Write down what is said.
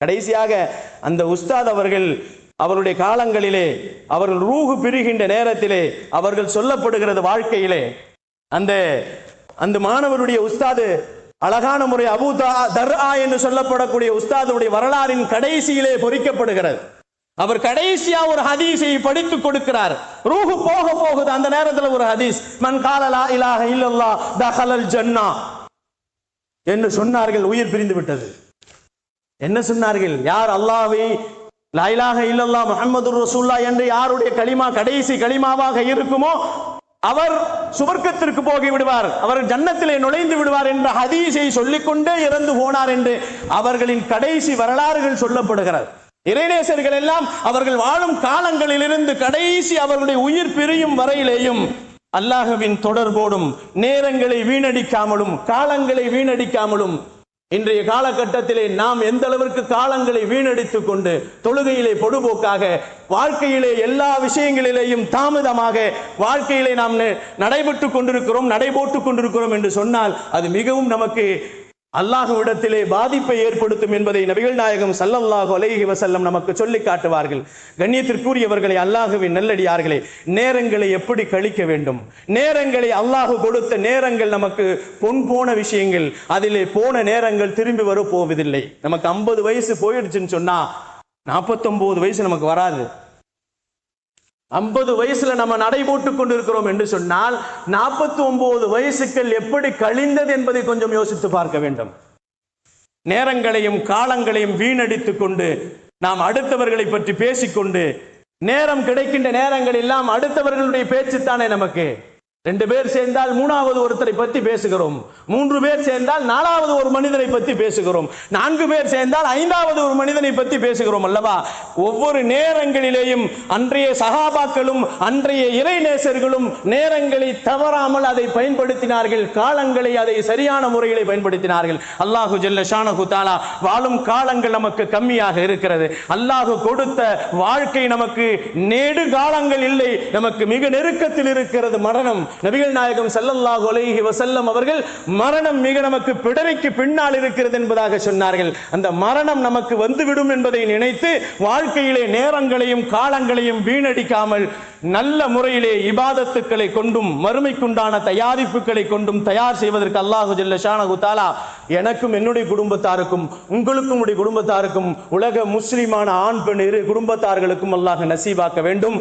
கடைசியாக அந்த உஸ்தாத் அவர்கள் அவருடைய காலங்களிலே அவர்கள் ரூஹு பிரிகின்ற நேரத்திலே அவர்கள் சொல்லப்படுகிறது வாழ்க்கையிலே அந்த அந்த மாணவருடைய உஸ்தாது அழகான முறை அபூ தர்ஆ என்று சொல்லப்படக்கூடிய உஸ்தாதுடைய வரலாறின் கடைசியிலே பொறிக்கப்படுகிறது. அவர் கடைசியா ஒரு ஹதீஸை படித்துக் கொடுக்கிறார். ரூஹு போக போகுது. அந்த நேரத்தில் ஒரு ஹதீஸ், மன் கால லா இலாஹ இல்லல்லாஹ் தஹலல் ஜன்னா என்று சொன்னார்கள். உயிர் பிரிந்து விட்டது. என்ன சொன்னார்கள்? யார் அல்லாஹ்வை லா இலாஹ இல்லல்லாஹ் முஹம்மதுர் ரசூலுல்லாஹ் என்று யாருடைய கலிமா கடைசி கலிமாவாக இருக்குமோ அவர் சுவர்க்கத்திற்கு போகி விடுவார், அவர் ஜன்னத்திலே நுழைந்து விடுவார் என்ற ஹதீஸை சொல்லிக்கொண்டே இறந்து போனார் என்று அவர்களின் கடைசி வரலாறுகள் சொல்லப்படுகிறது. இறைநேசர்கள் எல்லாம் அவர்கள் வாழும் காலங்களிலிருந்து கடைசி அவர்களுடைய உயிர் பிரியும் வரையிலேயும் அல்லாஹ்வின் தொடர்போடும் நேரங்களை வீணடிக்காமலும் காலங்களை வீணடிக்காமலும், இன்றைய காலகட்டத்திலே நாம் எந்த அளவிற்கு காலங்களை வீணடித்துக் கொண்டு தொழுகையிலே பொடுபோக்காக, வாழ்க்கையிலே எல்லா விஷயங்களிலேயும் தாமதமாக வாழ்க்கையிலே நாம் நடைபெற்றுக் கொண்டிருக்கிறோம், நடைபோட்டுக் கொண்டிருக்கிறோம் என்று சொன்னால் அது மிகவும் நமக்கு அல்லாஹ்விடத்திலே பாதிப்பை ஏற்படுத்தும் என்பதை நபிகள் நாயகம் ஸல்லல்லாஹு அலைஹி வஸல்லம் நமக்கு சொல்லி காட்டுவார்கள். கண்ணியத்திற்குரியவர்களே, அல்லாஹ்வின் நல்லடியார்களே, நேரங்களை எப்படி கழிக்க வேண்டும்? நேரங்களை அல்லாஹ் கொடுத்த நேரங்கள் நமக்கு பொன் போன விஷயங்கள், அதிலே போன நேரங்கள் திரும்பி வர போவதில்லை. நமக்கு 50 வயசு போயிடுச்சுன்னு சொன்னா 49 வயசு நமக்கு வராது. 50 வயசுல நம்ம நடைபோட்டுக் கொண்டிருக்கிறோம் என்று சொன்னால் 49 வயசுகள் எப்படி கழிந்தது என்பதை கொஞ்சம் யோசித்து பார்க்க வேண்டும். நேரங்களையும் காலங்களையும் வீணடித்துக் கொண்டு நாம் அடுத்தவர்களை பற்றி பேசிக்கொண்டு, நேரம் கிடைக்கின்ற நேரங்கள் எல்லாம் அடுத்தவர்களுடைய பேச்சுத்தானே நமக்கு. 2 பேர் சேர்ந்தால் 3வது ஒருத்தரை பற்றி பேசுகிறோம், 3 பேர் சேர்ந்தால் 4வது ஒரு மனிதனை பற்றி பேசுகிறோம், 4 பேர் சேர்ந்தால் 5வது ஒரு மனிதனை பற்றி பேசுகிறோம் அல்லவா? ஒவ்வொரு நேரங்களிலேயும் அன்றைய சஹாபாக்களும் அன்றைய இறைநேசர்களும் நேரங்களை தவறாமல் அதை பயன்படுத்தினார்கள், காலங்களை அதை சரியான முறையில் பயன்படுத்தினார்கள். அல்லாஹு ஜல்ல ஷானஹு தஆலா வாழும் காலங்கள் நமக்கு கம்மியாக இருக்கிறது. அல்லாஹ் கொடுத்த வாழ்க்கை நமக்கு நெடு காலங்கள் இல்லை, நமக்கு மிக நெருக்கத்தில் இருக்கிறது மரணம். நபிகள் நாயகம் ஸல்லல்லாஹு அலைஹி வஸல்லம் அவர்கள் மரணம் மிக நமக்கு பிடரைக்கு பின்னால் இருக்கிறது என்பதாக சொன்னார்கள். அந்த மரணம் நமக்கு வந்துவிடும் என்பதை நினைத்து வாழ்க்கையிலே நேரங்களையும் காலங்களையும் வீணடிக்காமல் நல்ல முறையிலே இபாதத்துக்களை கொண்டும் மறுமைக்குண்டான தயாரிப்புகளை கொண்டும் தயார் செய்வதற்கு அல்லாஹு ஜல்ல ஷானஹு தஆலா எனக்கும் என்னுடைய குடும்பத்தாருக்கும் உங்களுக்கும் உடைய குடும்பத்தாருக்கும் உலக முஸ்லிமான ஆண் பெண் இரு குடும்பத்தார்களுக்கும் அல்லாஹ் நசீபாக்க வேண்டும்.